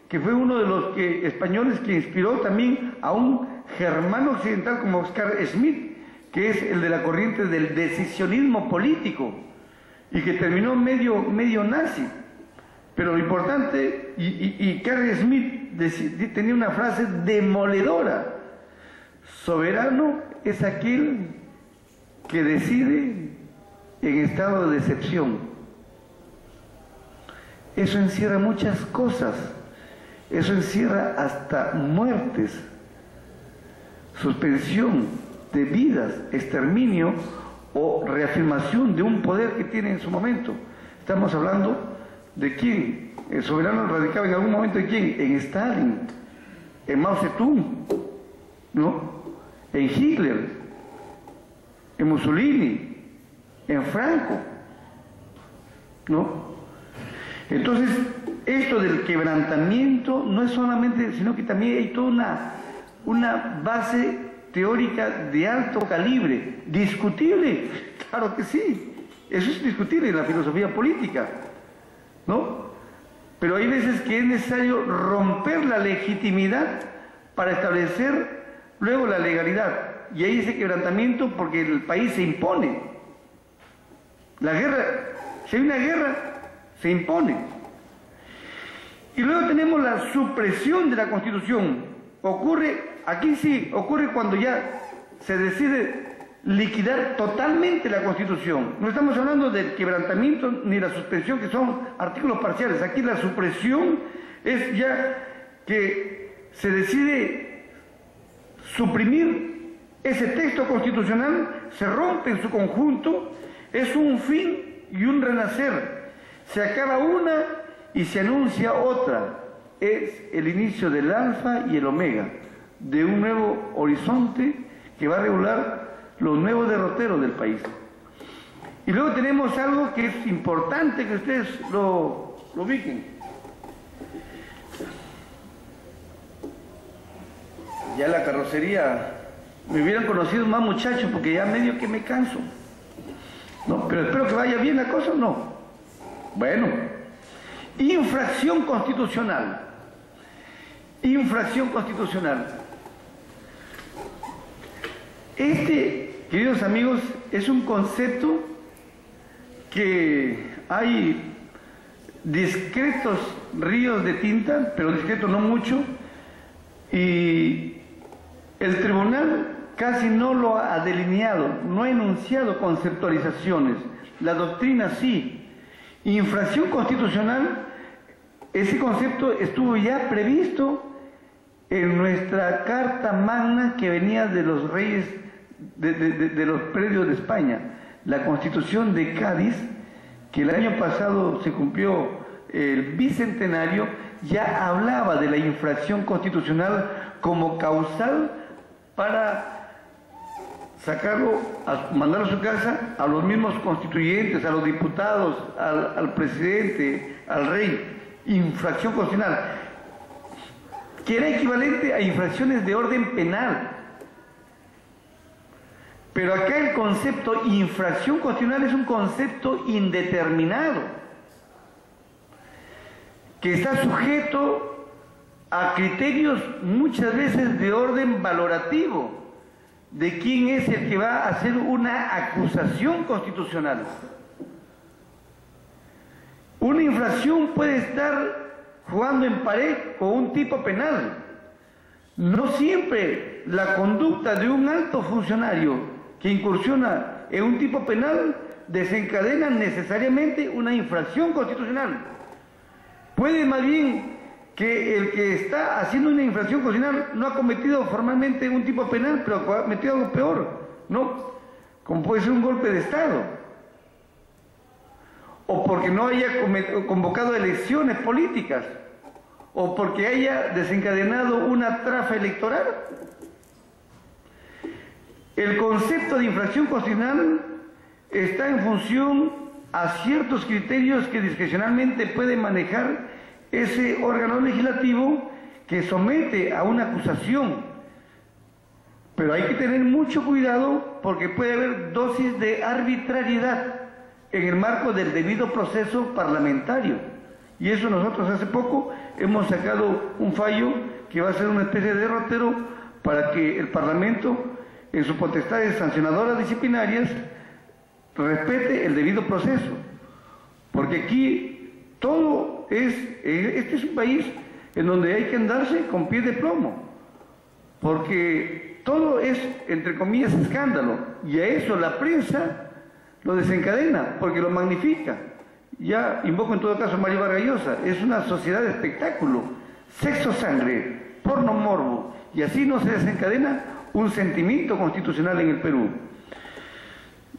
Speaker 1: que fue uno de los españoles que inspiró también a un germano occidental como Oscar Schmidt, que es el de la corriente del decisionismo político, y que terminó medio nazi. Pero lo importante, y Carl Schmitt tenía una frase demoledora: soberano es aquel que decide en estado de excepción. Eso encierra muchas cosas, eso encierra hasta muertes, suspensión de vidas, exterminio o reafirmación de un poder que tiene en su momento. Estamos hablando de quién. El soberano radicaba en algún momento de quién, en Stalin, en Mao Zedong, ¿no? En Hitler, en Mussolini, en Franco, ¿no? Entonces, esto del quebrantamiento no es solamente, sino que también hay toda una base teórica de alto calibre, discutible, claro que sí, eso es discutible en la filosofía política, ¿no? Pero hay veces que es necesario romper la legitimidad para establecer luego la legalidad. Y ahí ese quebrantamiento porque el país se impone. La guerra, si hay una guerra, se impone. Y luego tenemos la supresión de la Constitución. Aquí sí, ocurre cuando ya se decide liquidar totalmente la Constitución. No estamos hablando del quebrantamiento ni la suspensión, que son artículos parciales. Aquí la supresión es ya que se decide suprimir ese texto constitucional, se rompe en su conjunto, es un fin y un renacer. Se acaba una y se anuncia otra. Es el inicio del alfa y el omega, de un nuevo horizonte que va a regular los nuevos derroteros del país. Y luego tenemos algo que es importante que ustedes lo ubiquen. Ya la carrocería, me hubieran conocido más muchachos porque ya medio que me canso. No, pero espero que vaya bien la cosa, ¿no? Bueno, infracción constitucional. Infracción constitucional. Queridos amigos, es un concepto que hay discretos ríos de tinta, pero discreto no mucho, y el tribunal casi no lo ha delineado, no ha enunciado conceptualizaciones, la doctrina sí. Infracción constitucional, ese concepto estuvo ya previsto en nuestra Carta Magna que venía de los reyes de los predios de España, la Constitución de Cádiz, que el año pasado se cumplió el bicentenario, ya hablaba de la infracción constitucional como causal para sacarlo, mandarlo a su casa a los mismos constituyentes, a los diputados, al presidente, al rey. Infracción constitucional, que era equivalente a infracciones de orden penal. Pero acá el concepto infracción constitucional es un concepto indeterminado, que está sujeto a criterios muchas veces de orden valorativo, de quién es el que va a hacer una acusación constitucional. Una infracción puede estar jugando en pared con un tipo penal. No siempre la conducta de un alto funcionario que incursiona en un tipo penal desencadena necesariamente una infracción constitucional. Puede más bien que el que está haciendo una infracción constitucional no ha cometido formalmente un tipo penal, pero ha cometido algo peor, ¿no? Como puede ser un golpe de Estado, o porque no haya convocado elecciones políticas, o porque haya desencadenado una trafa electoral. El concepto de infracción constitucional está en función a ciertos criterios que discrecionalmente puede manejar ese órgano legislativo que somete a una acusación. Pero hay que tener mucho cuidado porque puede haber dosis de arbitrariedad en el marco del debido proceso parlamentario. Y eso nosotros hace poco hemos sacado un fallo que va a ser una especie de derrotero para que el Parlamento, en sus potestades sancionadoras disciplinarias, respete el debido proceso. Porque aquí todo este es un país en donde hay que andarse con pie de plomo. Porque todo es, entre comillas, escándalo. Y a eso la prensa lo desencadena, porque lo magnifica. Ya invoco en todo caso a Mario Vargas Llosa, es una sociedad de espectáculo, sexo, sangre, porno, morbo, y así no se desencadena un sentimiento constitucional en el Perú.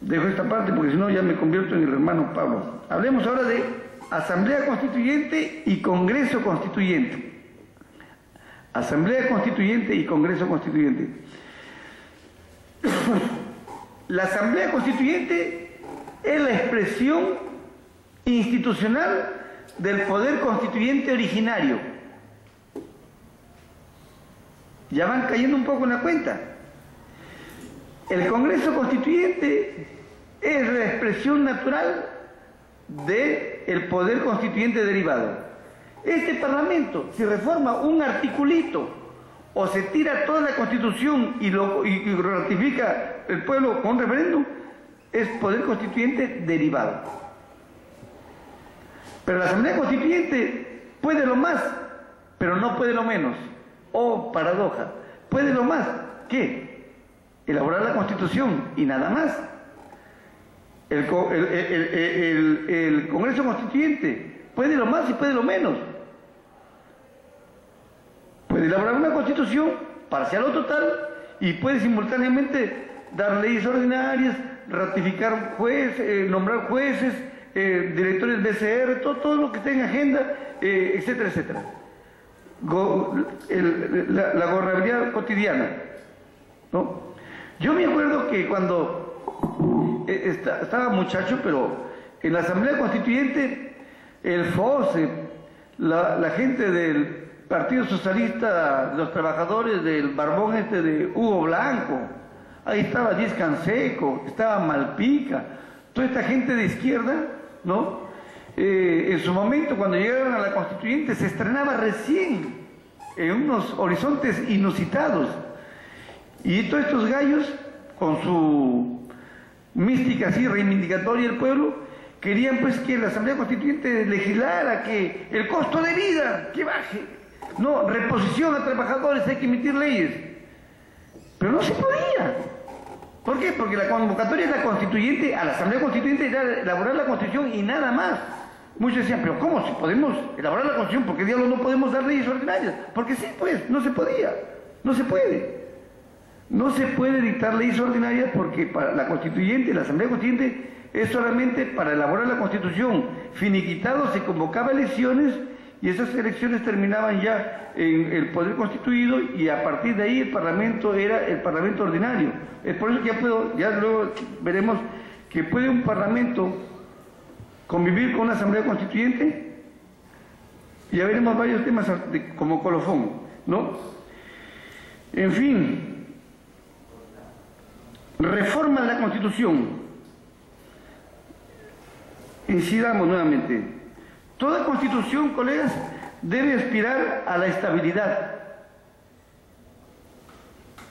Speaker 1: Dejo esta parte porque si no ya me convierto en el hermano Pablo. Hablemos ahora de Asamblea Constituyente y Congreso Constituyente. Asamblea Constituyente y Congreso Constituyente. La Asamblea Constituyente es la expresión institucional del poder constituyente originario. Ya van cayendo un poco en la cuenta. El Congreso Constituyente es la expresión natural del poder constituyente derivado. Este Parlamento, si reforma un articulito o se tira toda la Constitución y lo ratifica el pueblo con un referéndum, es poder constituyente derivado. Pero la Asamblea Constituyente puede lo más, pero no puede lo menos. Oh, paradoja. Puede lo más, ¿qué? Elaborar la Constitución y nada más. El Congreso Constituyente puede lo más y puede lo menos. Puede elaborar una Constitución parcial o total y puede simultáneamente dar leyes ordinarias, ratificar jueces, nombrar jueces, directores del BCR, todo lo que esté en agenda, etcétera, etcétera. La gobernabilidad cotidiana, ¿no? Yo me acuerdo que cuando estaba muchacho, pero en la Asamblea Constituyente, el FOSE, la gente del Partido Socialista, los trabajadores del barbón de Hugo Blanco, ahí estaba Díez Canseco, estaba Malpica, toda esta gente de izquierda, ¿no? En su momento, cuando llegaron a la Constituyente, se estrenaba recién en unos horizontes inusitados. Y todos estos gallos, con su mística así reivindicatoria del pueblo, querían pues que la Asamblea Constituyente legislara que el costo de vida, que baje. No, reposición a trabajadores, hay que emitir leyes. Pero no se podía. ¿Por qué? Porque la convocatoria de la Constituyente, a la Asamblea Constituyente, era elaborar la Constitución y nada más. Muchos decían, pero ¿cómo? Si podemos elaborar la Constitución, ¿por qué diablos no podemos dar leyes ordinarias? Porque sí, pues, no se podía. No se puede. No se puede dictar leyes ordinarias porque para la Constituyente, la Asamblea Constituyente, es solamente para elaborar la Constitución. Finiquitado se convocaba elecciones y esas elecciones terminaban ya en el poder constituido y a partir de ahí el Parlamento era el Parlamento ordinario. Es por eso que ya luego veremos que puede un Parlamento convivir con una Asamblea Constituyente. Ya veremos varios temas como colofón, ¿no? En fin, reforma la Constitución. Incidamos nuevamente. Toda Constitución, colegas, debe aspirar a la estabilidad.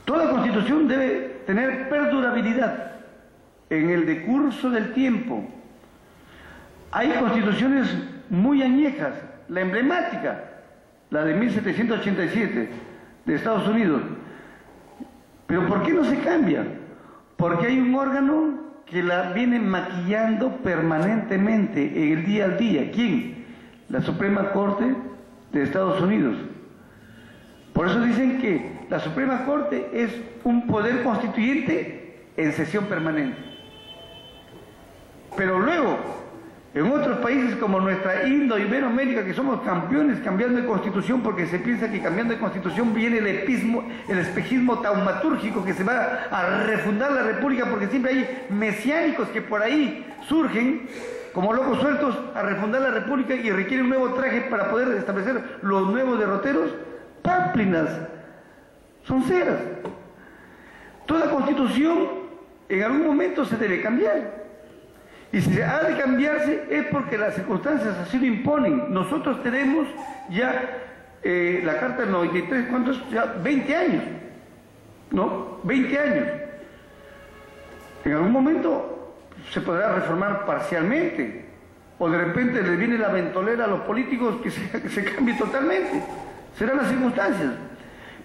Speaker 1: Toda Constitución debe tener perdurabilidad en el decurso del tiempo. Hay constituciones muy añejas, la emblemática, la de 1787 de Estados Unidos. Pero ¿por qué no se cambia? Porque hay un órgano que la viene maquillando permanentemente en el día al día. ¿Quién? La Suprema Corte de Estados Unidos. Por eso dicen que la Suprema Corte es un poder constituyente en sesión permanente. Pero luego, en otros países como nuestra Iberoamérica, que somos campeones cambiando de constitución, porque se piensa que cambiando de constitución viene el espejismo taumatúrgico que se va a refundar la república, porque siempre hay mesiánicos que por ahí surgen como locos sueltos a refundar la república y requieren un nuevo traje para poder establecer los nuevos derroteros. Pamplinas, son ceras. Toda constitución en algún momento se debe cambiar. Y si ha de cambiarse es porque las circunstancias así lo imponen. Nosotros tenemos ya la Carta del 93, ¿cuántos? Ya 20 años, ¿no? 20 años. En algún momento se podrá reformar parcialmente, o de repente les viene la ventolera a los políticos que se cambie totalmente. Serán las circunstancias.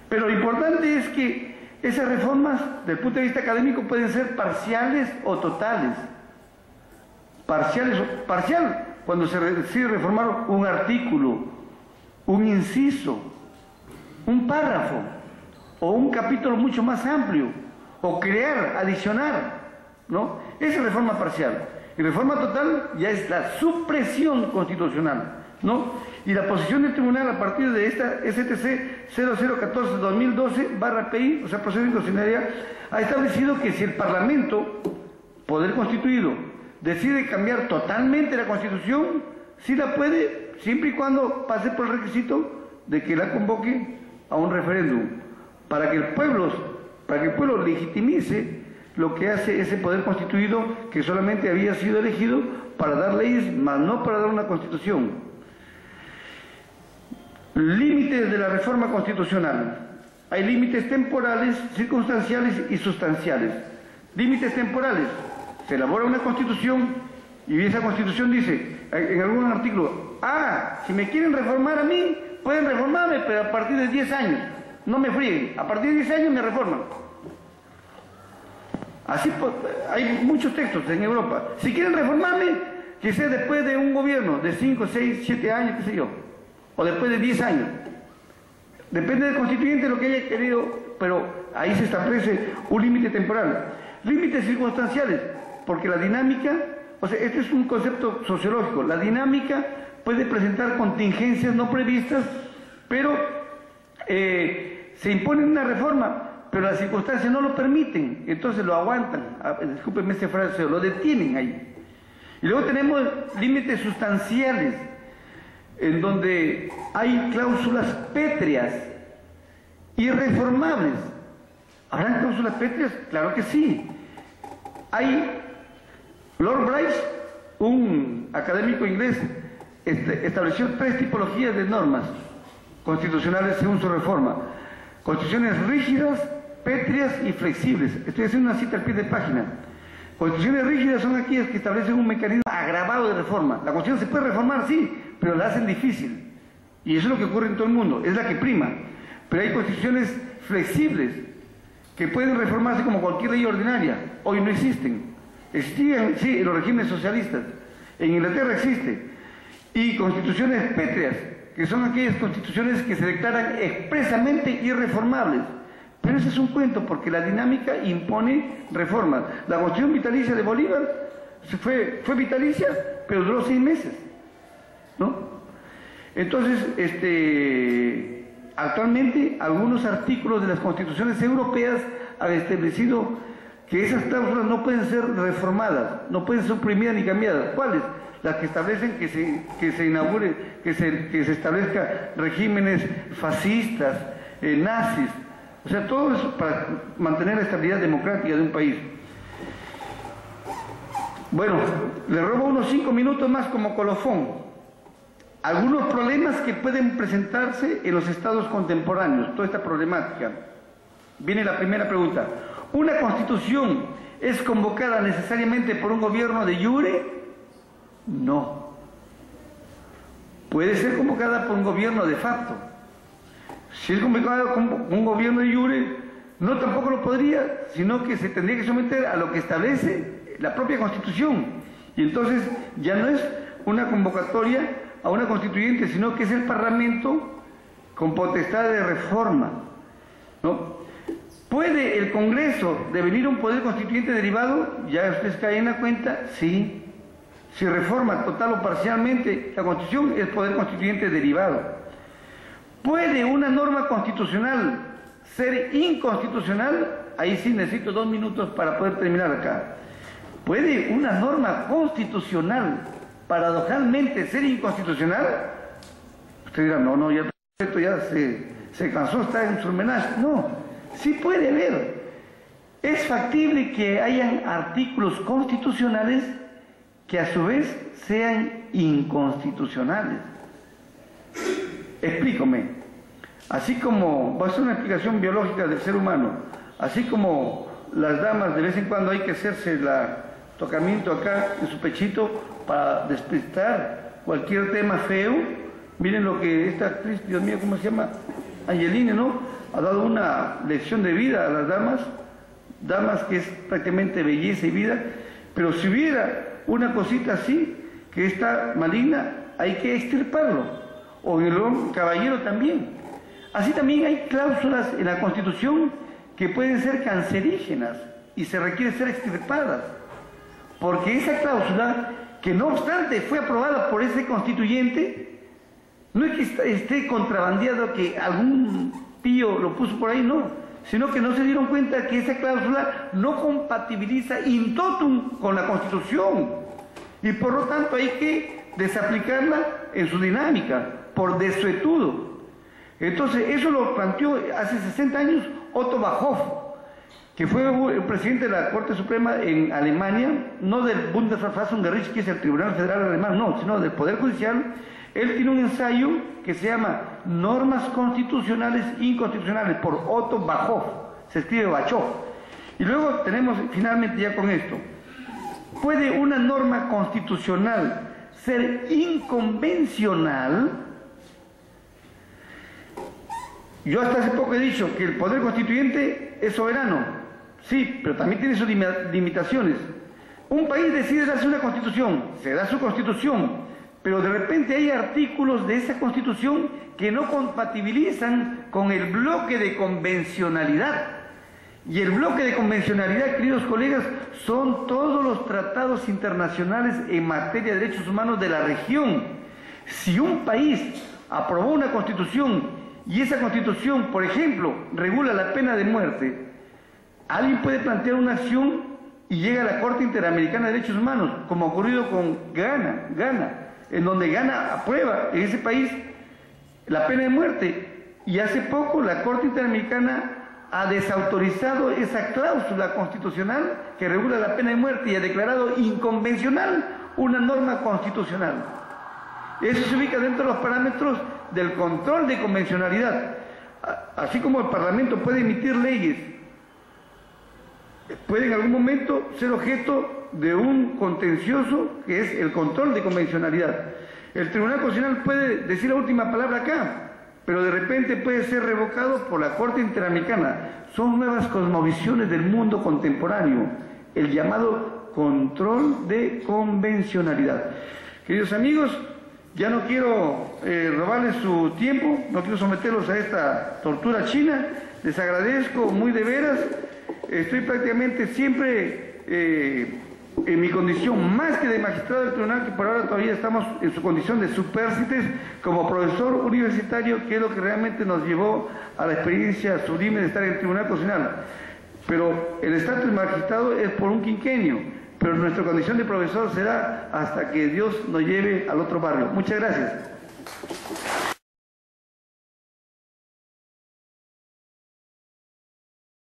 Speaker 1: Pero lo importante es que esas reformas, desde el punto de vista académico, pueden ser parciales o totales. Parcial, cuando se decide reformar un artículo, un inciso, un párrafo, o un capítulo mucho más amplio, o crear, adicionar, ¿no? Esa es reforma parcial. Y reforma total ya es la supresión constitucional, ¿no? Y la posición del tribunal a partir de esta STC 0014-2012/PI, o sea, procedimiento constitucional, ha establecido que si el Parlamento, poder constituido, decide cambiar totalmente la Constitución, sí la puede, siempre y cuando pase por el requisito de que la convoque a un referéndum, para que el pueblo legitimice lo que hace ese poder constituido que solamente había sido elegido para dar leyes, mas no para dar una Constitución. Límites de la reforma constitucional. Hay límites temporales, circunstanciales y sustanciales. Límites temporales. Se elabora una Constitución y esa Constitución dice, en algún artículo, si me quieren reformar a mí, pueden reformarme, pero a partir de 10 años. No me frieguen, a partir de 10 años me reforman. Así hay muchos textos en Europa. Si quieren reformarme, que sea después de un gobierno de 5, 6, 7 años, qué sé yo, o después de 10 años. Depende del constituyente lo que haya querido, pero ahí se establece un límite temporal. Límites circunstanciales, porque la dinámica, o sea, este es un concepto sociológico, la dinámica puede presentar contingencias no previstas, pero se impone una reforma, pero las circunstancias no lo permiten, entonces lo aguantan, discúlpenme esta frase, lo detienen ahí. Y luego tenemos límites sustanciales, en donde hay cláusulas pétreas, irreformables. ¿Habrán cláusulas pétreas? Claro que sí. Hay Lord Bryce, un académico inglés, estableció 3 tipologías de normas constitucionales según su reforma. Constituciones rígidas, pétreas y flexibles. Estoy haciendo una cita al pie de página. Constituciones rígidas son aquellas que establecen un mecanismo agravado de reforma. La Constitución se puede reformar, sí, pero la hacen difícil. Y eso es lo que ocurre en todo el mundo, es la que prima. Pero hay constituciones flexibles que pueden reformarse como cualquier ley ordinaria. Hoy no existen. Existían, sí, en los regímenes socialistas. En Inglaterra existe. Y constituciones pétreas, que son aquellas constituciones que se declaran expresamente irreformables. Pero ese es un cuento, porque la dinámica impone reformas. La Constitución vitalicia de Bolívar fue vitalicia, pero duró 6 meses, ¿no? Entonces, actualmente algunos artículos de las constituciones europeas han establecido que esas cláusulas no pueden ser reformadas, no pueden ser suprimidas ni cambiadas. ¿Cuáles? Las que establecen que se inaugure, que se establezca regímenes fascistas, nazis. O sea, todo eso para mantener la estabilidad democrática de un país. Bueno, le robo unos 5 minutos más como colofón. Algunos problemas que pueden presentarse en los estados contemporáneos, toda esta problemática. Viene la primera pregunta. ¿Una constitución es convocada necesariamente por un gobierno de iure? No. Puede ser convocada por un gobierno de facto. Si es convocada por un gobierno de iure, no tampoco lo podría, sino que se tendría que someter a lo que establece la propia Constitución. Y entonces ya no es una convocatoria a una constituyente, sino que es el Parlamento con potestad de reforma, ¿no? ¿Puede el Congreso devenir un poder constituyente derivado? Ya ustedes caen en la cuenta, sí. Si reforma total o parcialmente la Constitución, es poder constituyente derivado. ¿Puede una norma constitucional ser inconstitucional? Ahí sí necesito 2 minutos para poder terminar acá. ¿Puede una norma constitucional paradojalmente ser inconstitucional? Usted dirá, no, ya esto ya se cansó, está en su homenaje. No, sí puede haber. Es factible que hayan artículos constitucionales que a su vez sean inconstitucionales. Explícame. Así como, va a ser una explicación biológica del ser humano, así como las damas de vez en cuando hay que hacerse el tocamiento acá en su pechito para despistar cualquier tema feo. Miren lo que esta actriz, Dios mío, ¿cómo se llama? Angeline, ¿no? Ha dado una lección de vida a las damas que es prácticamente belleza y vida, pero si hubiera una cosita así, que está maligna, hay que extirparlo. O en el caballero también. Así también hay cláusulas en la Constitución que pueden ser cancerígenas y se requiere ser extirpadas. Porque esa cláusula, que no obstante fue aprobada por ese constituyente, no es que esté contrabandeado, que algún pío lo puso por ahí, no, sino que no se dieron cuenta que esa cláusula no compatibiliza in totum con la Constitución y por lo tanto hay que desaplicarla en su dinámica por desuetudo. Entonces eso lo planteó hace 60 años Otto Bachoff, que fue el presidente de la Corte Suprema en Alemania, no del Bundesverfassungsgericht, que es el Tribunal Federal Alemán, no, sino del Poder Judicial. Él tiene un ensayo que se llama Normas Constitucionales e Inconstitucionales, por Otto Bachoff, se escribe Bachoff. Y luego tenemos, finalmente ya con esto, ¿puede una norma constitucional ser inconvencional. Yo hasta hace poco he dicho que el poder constituyente es soberano, sí, pero también tiene sus limitaciones. Un país decide darse una constitución, se da su constitución, pero de repente hay artículos de esa constitución que no compatibilizan con el bloque de convencionalidad. Y el bloque de convencionalidad, queridos colegas, son todos los tratados internacionales en materia de derechos humanos de la región. Si un país aprobó una constitución y esa constitución, por ejemplo, regula la pena de muerte, alguien puede plantear una acción y llega a la Corte Interamericana de Derechos Humanos, como ha ocurrido con Ghana, en donde Ghana aprueba en ese país la pena de muerte. Y hace poco la Corte Interamericana ha desautorizado esa cláusula constitucional que regula la pena de muerte y ha declarado inconvencional una norma constitucional. Eso se ubica dentro de los parámetros del control de convencionalidad. Así como el Parlamento puede emitir leyes, puede en algún momento ser objeto de un contencioso que es el control de convencionalidad. El Tribunal Constitucional puede decir la última palabra acá, pero de repente puede ser revocado por la Corte Interamericana. Son nuevas cosmovisiones del mundo contemporáneo, el llamado control de convencionalidad. Queridos amigos, ya no quiero robarles su tiempo, no quiero someterlos a esta tortura china, les agradezco muy de veras, estoy prácticamente siempre en mi condición más que de magistrado del tribunal, que por ahora todavía estamos en su condición de supércites, como profesor universitario, que es lo que realmente nos llevó a la experiencia sublime de estar en el Tribunal Constitucional. Pero el estatus de magistrado es por un quinquenio, pero nuestra condición de profesor será hasta que Dios nos lleve al otro barrio. Muchas gracias.